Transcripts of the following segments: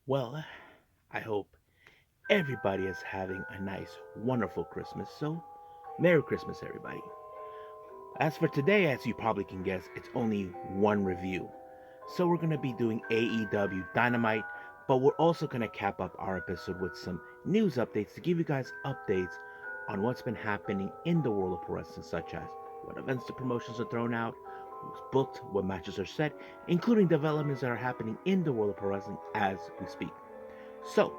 Well, I hope everybody is having a nice, wonderful Christmas. So, Merry Christmas, everybody. As for today, as you probably can guess, it's only one review. So, we're going to be doing AEW Dynamite, but we're also going to cap up our episode with some news updates to give you guys updates on what's been happening in the world of pro wrestling, such as what events the promotions are thrown out, who's booked, what matches are set, including developments that are happening in the world of pro wrestling as we speak. So,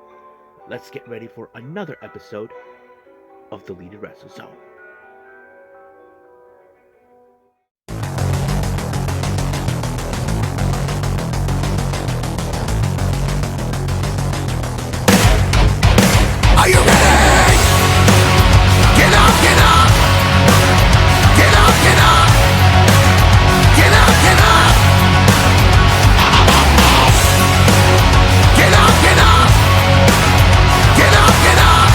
let's get ready for another episode of the Leaded Wrestler Zone. Are you ready? Get up, get up! Get up, get up! Get up, get up! Get up, get up! Get up, get up!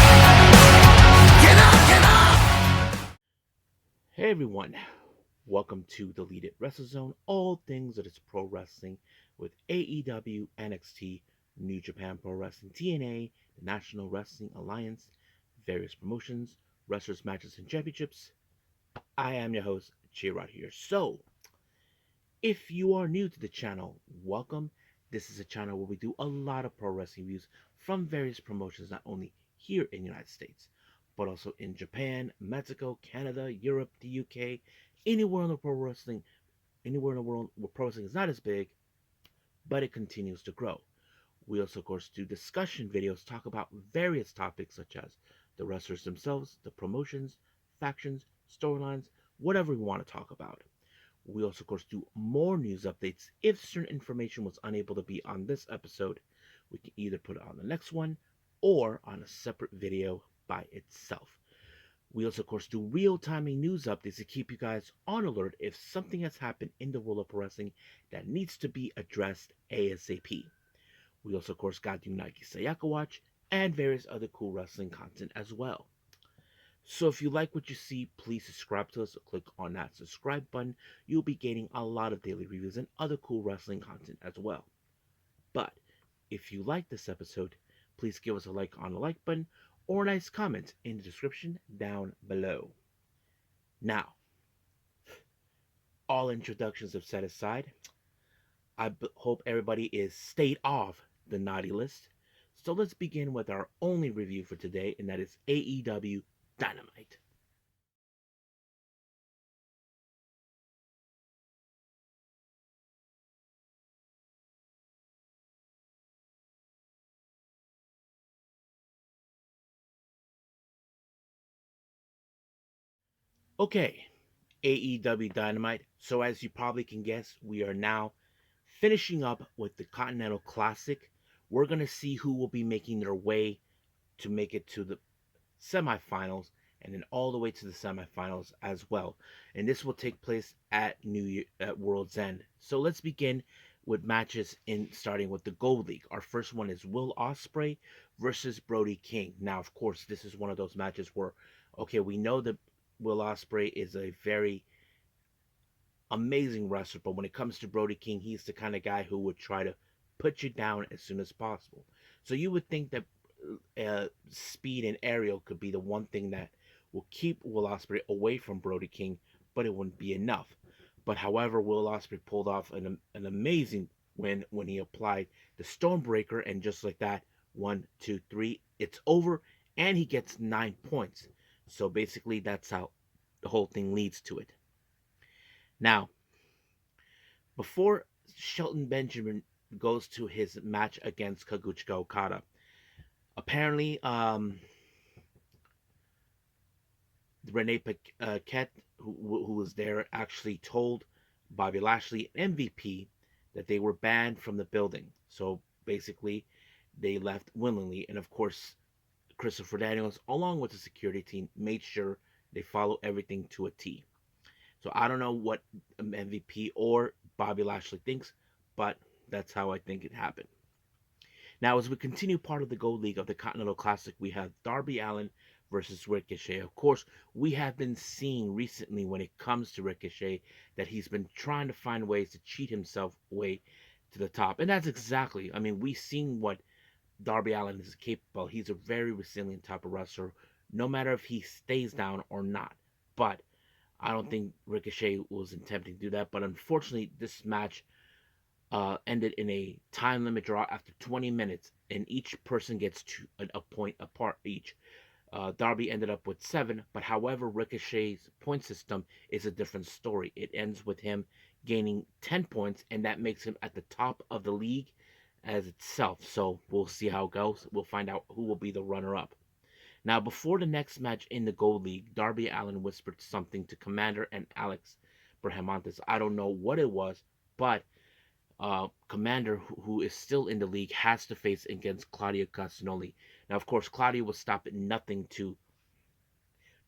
Get up, get up! Hey everyone, welcome to the Leaded Wrestler Zone, all things that is pro wrestling with AEW, NXT, New Japan Pro Wrestling, TNA, the National Wrestling Alliance, various promotions, wrestlers, matches, and championships. I am your host, J Rod here. So, if you are new to the channel, welcome. This is a channel where we do a lot of pro wrestling reviews from various promotions, not only here in the United States, but also in Japan, Mexico, Canada, Europe, the UK, anywhere in the pro wrestling, anywhere in the world where pro wrestling is not as big, but it continues to grow. We also, of course, do discussion videos, talk about various topics such as the wrestlers themselves, the promotions, factions, storylines, whatever we want to talk about. We also, of course, do more news updates. If certain information was unable to be on this episode, we can either put it on the next one or on a separate video by itself. We also, of course, do real-timing news updates to keep you guys on alert if something has happened in the world of pro wrestling that needs to be addressed ASAP. We also, of course, got the Unagi Sayaka Watch and various other cool wrestling content as well. So if you like what you see, please subscribe to us. Click on that subscribe button. You'll be getting a lot of daily reviews and other cool wrestling content as well. But if you like this episode, please give us a like on the like button or a nice comment in the description down below. Now, all introductions have set aside. Hope everybody is stayed off the naughty list. So let's begin with our only review for today, and that is AEW Dynamite. Okay, AEW Dynamite. So, as you probably can guess, we are now finishing up with the Continental Classic. We're going to see who will be making their way to make it to the semifinals and then all the way to the semifinals as well. And this will take place at New Year at World's End. So let's begin with matches in starting with the Gold League. Our first one is Will Ospreay versus Brody King. Now, of course, this is one of those matches where okay, we know that Will Ospreay is a very amazing wrestler, but when it comes to Brody King, he's the kind of guy who would try to put you down as soon as possible. So you would think that speed and aerial could be the one thing that will keep Will Ospreay away from Brody King, but it wouldn't be enough. But however, Will Ospreay pulled off an amazing win when he applied the Stormbreaker, and just like that, 1, 2, 3, it's over, and he gets 9 points. So basically, that's how the whole thing leads to it. Now, before Shelton Benjamin goes to his match against Kaguchika Okada, apparently, Renee Paquette, who was there, actually told Bobby Lashley and MVP that they were banned from the building. So basically, they left willingly. And of course, Christopher Daniels, along with the security team, made sure they follow everything to a T. So I don't know what MVP or Bobby Lashley thinks, but that's how I think it happened. Now, as we continue part of the Gold League of the Continental Classic, we have Darby Allin versus Ricochet. Of course, we have been seeing recently when it comes to Ricochet that he's been trying to find ways to cheat himself way to the top. And that's exactly, I mean, we've seen what Darby Allin is capable. He's a very resilient type of wrestler, no matter if he stays down or not. But I don't think Ricochet was attempting to do that. But unfortunately, this match ended in a time limit draw after 20 minutes, and each person gets a point apart each. Darby ended up with 7, but however, Ricochet's point system is a different story. It ends with him gaining 10 points, and that makes him at the top of the league as itself. So we'll see how it goes. We'll find out who will be the runner up. Now, before the next match in the Gold League, Darby Allin whispered something to Commander and Alex Brahamontes. I don't know what it was, but Commander, who is still in the league, has to face against Claudio Castagnoli. Now, of course, Claudio will stop at nothing to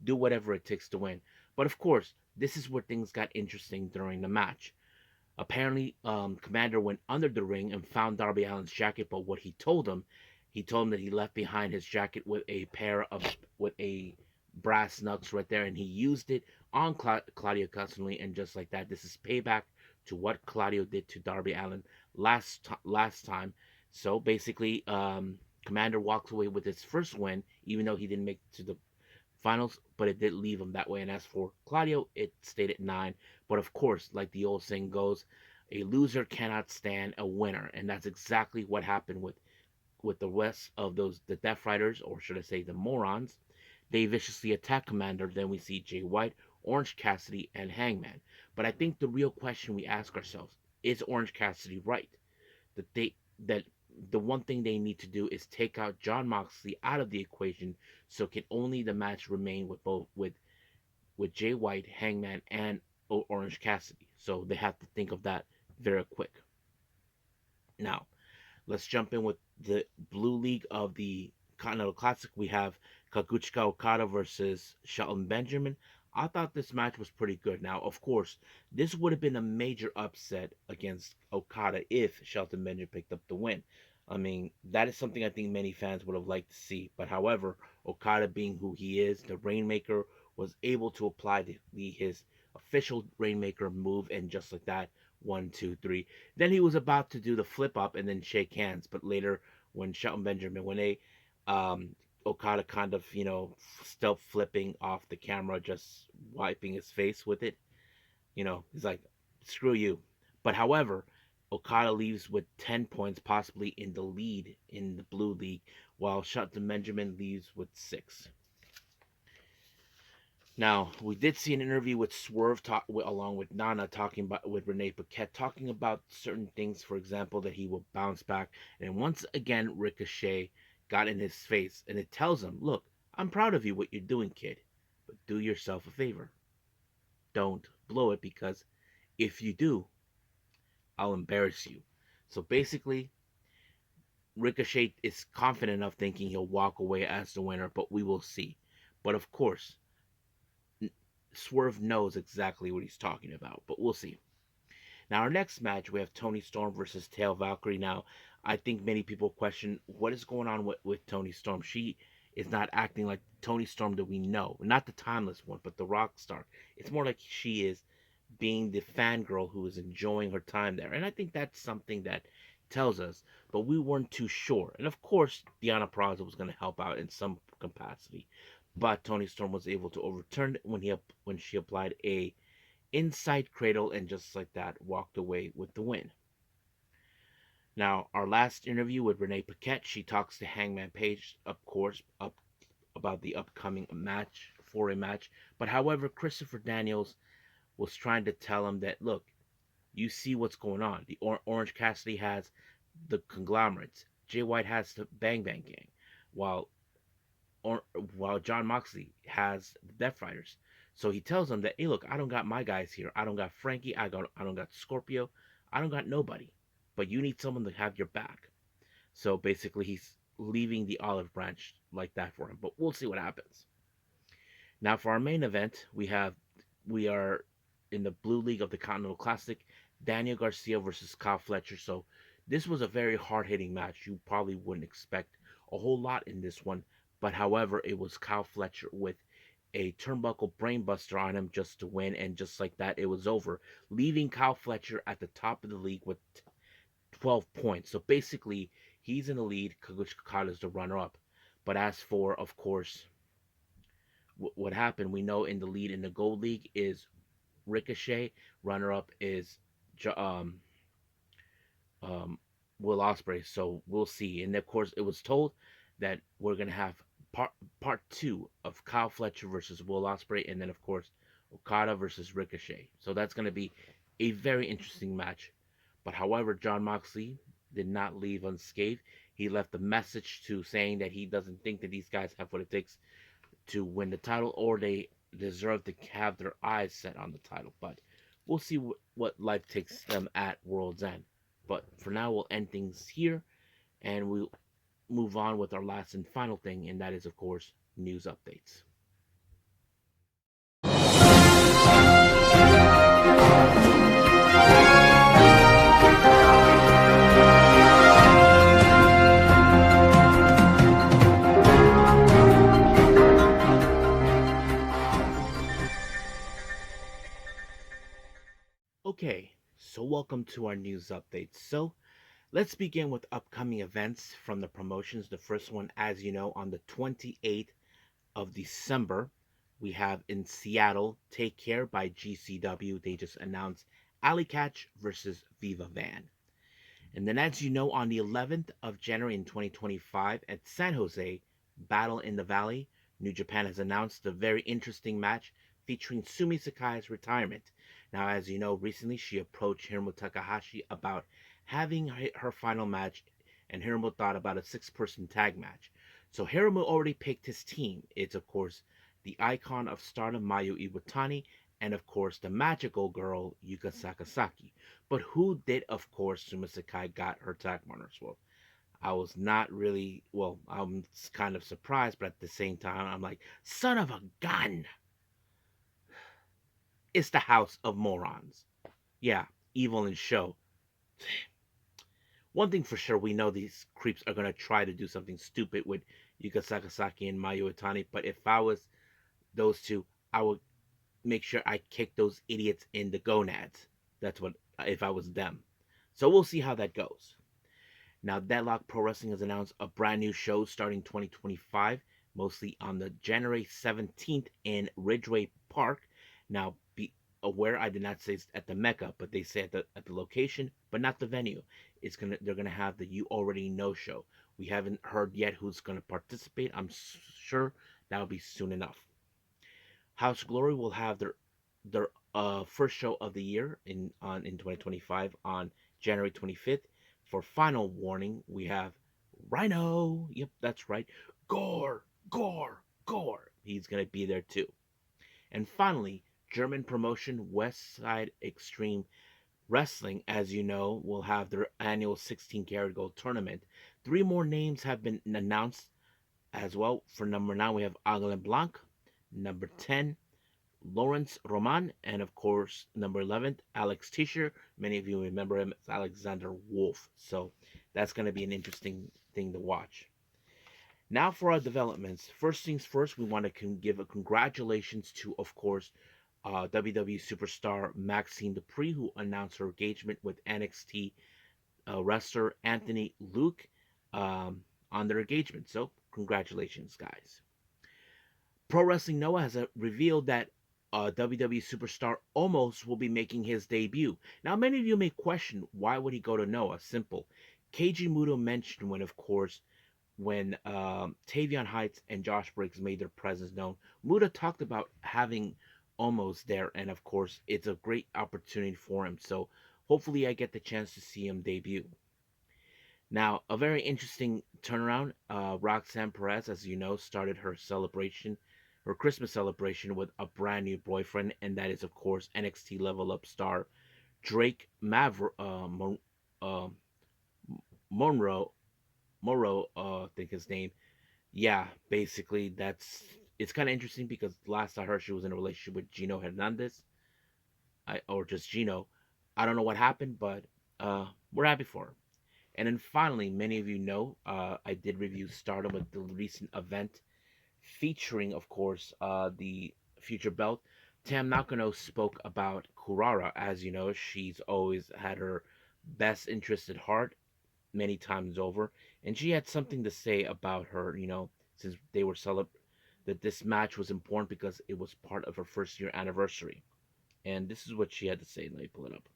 do whatever it takes to win. But of course, this is where things got interesting during the match. Apparently, Commander went under the ring and found Darby Allin's jacket, but what he told him that he left behind his jacket with a pair of with a brass knucks right there, and he used it on Claudio Castagnoli, and just like that, this is payback to what Claudio did to Darby Allin last time. So basically, Commander walks away with his first win, even though he didn't make it to the finals, but it did leave him that way. And as for Claudio, it stayed at 9. But of course, like the old saying goes, a loser cannot stand a winner, and that's exactly what happened with the rest of the Death Riders, or should I say the morons. They viciously attack Commander. Then we see Jay White, Orange Cassidy, and Hangman. But I think the real question we ask ourselves is Orange Cassidy right? That the one thing they need to do is take out Jon Moxley out of the equation, so can only the match remain with both with Jay White, Hangman, and Orange Cassidy. So they have to think of that very quick. Now, let's jump in with the Blue League of the Continental Classic. We have Kazuchika Okada versus Shelton Benjamin. I thought this match was pretty good. Now, of course, this would have been a major upset against Okada if Shelton Benjamin picked up the win. I mean, that is something I think many fans would have liked to see. But however, Okada being who he is, the Rainmaker, was able to apply his official Rainmaker move, and just like that, 1, 2, 3. Then he was about to do the flip up and then shake hands, but later when Shelton Benjamin, when they Okada kind of stealth flipping off the camera, just wiping his face with it, he's like, screw you. But however, Okada leaves with 10 points, possibly in the lead in the Blue League, while Shelton Benjamin leaves with 6. Now, we did see an interview with Swerve along with Nana talking about with Renee Paquette, talking about certain things, for example, that he will bounce back. And once again, Ricochet got in his face, and it tells him, look, I'm proud of you, what you're doing, kid, but do yourself a favor. Don't blow it, because if you do, I'll embarrass you. So basically, Ricochet is confident enough thinking he'll walk away as the winner, but we will see. But of course, Swerve knows exactly what he's talking about, but we'll see. Now, our next match, we have Toni Storm versus Tail Valkyrie. Now, I think many people question what is going on with Toni Storm. She is not acting like Toni Storm that we know, not the timeless one, but the rock star. It's more like she is being the fangirl who is enjoying her time there. And I think that's something that tells us, but we weren't too sure. And of course, Deonna Purrazzo was going to help out in some capacity, but Toni Storm was able to overturn it when she applied a inside cradle, and just like that, walked away with the win. Now, our last interview with Renee Paquette, she talks to Hangman Page, of course, about the upcoming match, for a match. But however, Christopher Daniels was trying to tell him that, look, you see what's going on. The Orange Cassidy has the conglomerates. Jay White has the Bang Bang Gang, while while Jon Moxley has the Death Riders. So he tells them that, hey, look, I don't got my guys here. I don't got Frankie. I don't got Scorpio. I don't got nobody. But you need someone to have your back. So basically, he's leaving the olive branch like that for him. But we'll see what happens. Now, for our main event, we are in the Blue League of the Continental Classic, Daniel Garcia versus Kyle Fletcher. So this was a very hard hitting match. You probably wouldn't expect a whole lot in this one. But however, it was Kyle Fletcher with a turnbuckle brainbuster on him just to win, and just like that, it was over, leaving Kyle Fletcher at the top of the league with 12 points. So basically, He's in the lead. Kaguchi Okada is the runner-up. But as for, of course, what happened, we know in the lead in the Gold League is Ricochet. Runner-up is um, um, Will Ospreay. So we'll see. And of course, it was told that we're gonna have part 2 of Kyle Fletcher versus Will Ospreay, and then of course Okada versus Ricochet. So that's gonna be a very interesting match. But however, John Moxley did not leave unscathed. He left a message to saying that he doesn't think that these guys have what it takes to win the title, or they deserve to have their eyes set on the title. But we'll see what life takes them at World's End. But for now, we'll end things here, and we'll move on with our last and final thing, and that is, of course, news updates. Okay, so welcome to our news updates. So let's begin with upcoming events from the promotions. The first one, as you know, on the 28th of December, we have in Seattle, Take Care by GCW. They just announced Alley Catch versus Viva Van. And then, as you know, on the 11th of January in 2025 at San Jose, Battle in the Valley, New Japan has announced a very interesting match featuring Sumi Sakai's retirement. Now, as you know, recently she approached Hiromu Takahashi about having her final match, and Hiromu thought about a six-person tag match. So Hiromu already picked his team. It's, of course, the icon of stardom Mayu Iwatani, and, of course, the magical girl Yuka Sakazaki. But who did, of course, Sumi Sakai got her tag partners? Well, I was not really, well, I'm kind of surprised, but at the same time, I'm like, son of a gun! It's the House of Morons. Yeah, evil in show. One thing for sure, we know these creeps are going to try to do something stupid with Yuka Sakazaki and Mayu Itani, but if I was those two, I would make sure I kick those idiots in the gonads. That's what, if I was them. So we'll see how that goes. Now, Deadlock Pro Wrestling has announced a brand new show starting 2025, mostly on the January 17th in Ridgeway Park. Now, be aware I did not say it's at the Mecca, but they say at the location, but not the venue. They're gonna have the You Already Know show. We haven't heard yet who's gonna participate. I'm sure that'll be soon enough. House Glory will have their first show of the year in 2025 on January 25th. For Final Warning, we have Rhino. Yep, that's right. Gore, Gore, Gore. He's gonna be there too. And finally, German promotion West Side Extreme Wrestling, as you know, will have their annual 16 karat gold tournament. Three more names have been announced as well. For number 9, we have Angela Blanc. Number 10, Lawrence Roman, and of course, number 11, Alex Tischer. Many of you remember him as Alexander Wolf. So that's going to be an interesting thing to watch. Now for our developments. First things first, we want to give a congratulations to, of course, WWE Superstar Maxxine Dupri, who announced her engagement with NXT wrestler Anthony Luke on their engagement. So congratulations, guys. Pro Wrestling Noah has revealed that WWE Superstar Omos will be making his debut. Now, many of you may question, why would he go to Noah? Simple. Keiji Muto mentioned when Tavion Heights and Josh Briggs made their presence known. Muto talked about having Omos there, and of course, it's a great opportunity for him. So hopefully, I get the chance to see him debut. Now, a very interesting turnaround. Roxanne Perez, as you know, started her Christmas celebration with a brand new boyfriend, and that is, of course, NXT Level Up star Drake Monroe. I think his name. Yeah, basically, it's kind of interesting because last I heard she was in a relationship with Gino Hernandez, or just Gino. I don't know what happened, but we're happy for her. And then finally, many of you know, I did review Stardom with the recent event featuring, of course, the future belt. Tam Nakano spoke about Kurara. As you know, she's always had her best interest at heart. many times over, and she had something to say about her. Since they were that this match was important because it was part of her first year anniversary. And this is what she had to say. Let me pull it up.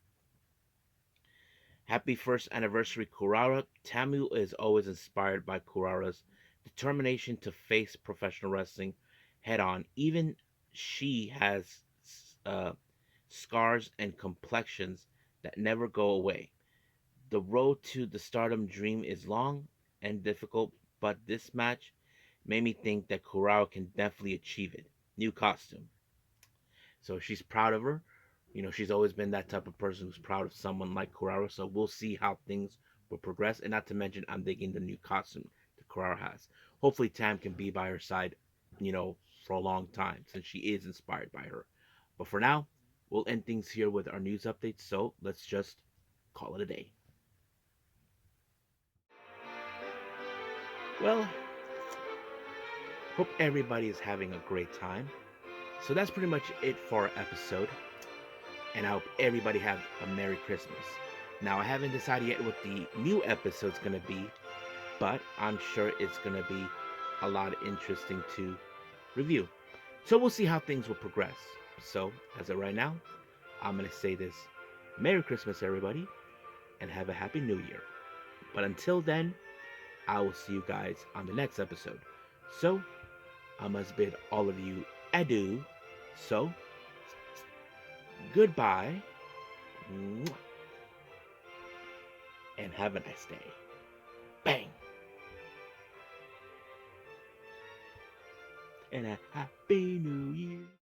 Happy first anniversary, Kurara. Tamu is always inspired by Kurara's determination to face professional wrestling head on. Even she has uh, scars and complexions that never go away. The road to the stardom dream is long and difficult, but this match made me think that Kurara can definitely achieve it. New costume. So she's proud of her. She's always been that type of person who's proud of someone like Kurara. So we'll see how things will progress. And not to mention, I'm digging the new costume that Kurara has. Hopefully, Tam can be by her side, you know, for a long time since she is inspired by her. But for now, we'll end things here with our news updates. So let's just call it a day. Well, hope everybody is having a great time. So that's pretty much it for our episode. And I hope everybody have a Merry Christmas. Now, I haven't decided yet what the new episode's going to be, but I'm sure it's going to be a lot interesting to review. So we'll see how things will progress. So, as of right now, I'm going to say this Merry Christmas, everybody, and have a Happy New Year. But until then, I will see you guys on the next episode. So, I must bid all of you adieu. So, goodbye. And have a nice day. Bang! And a Happy New Year.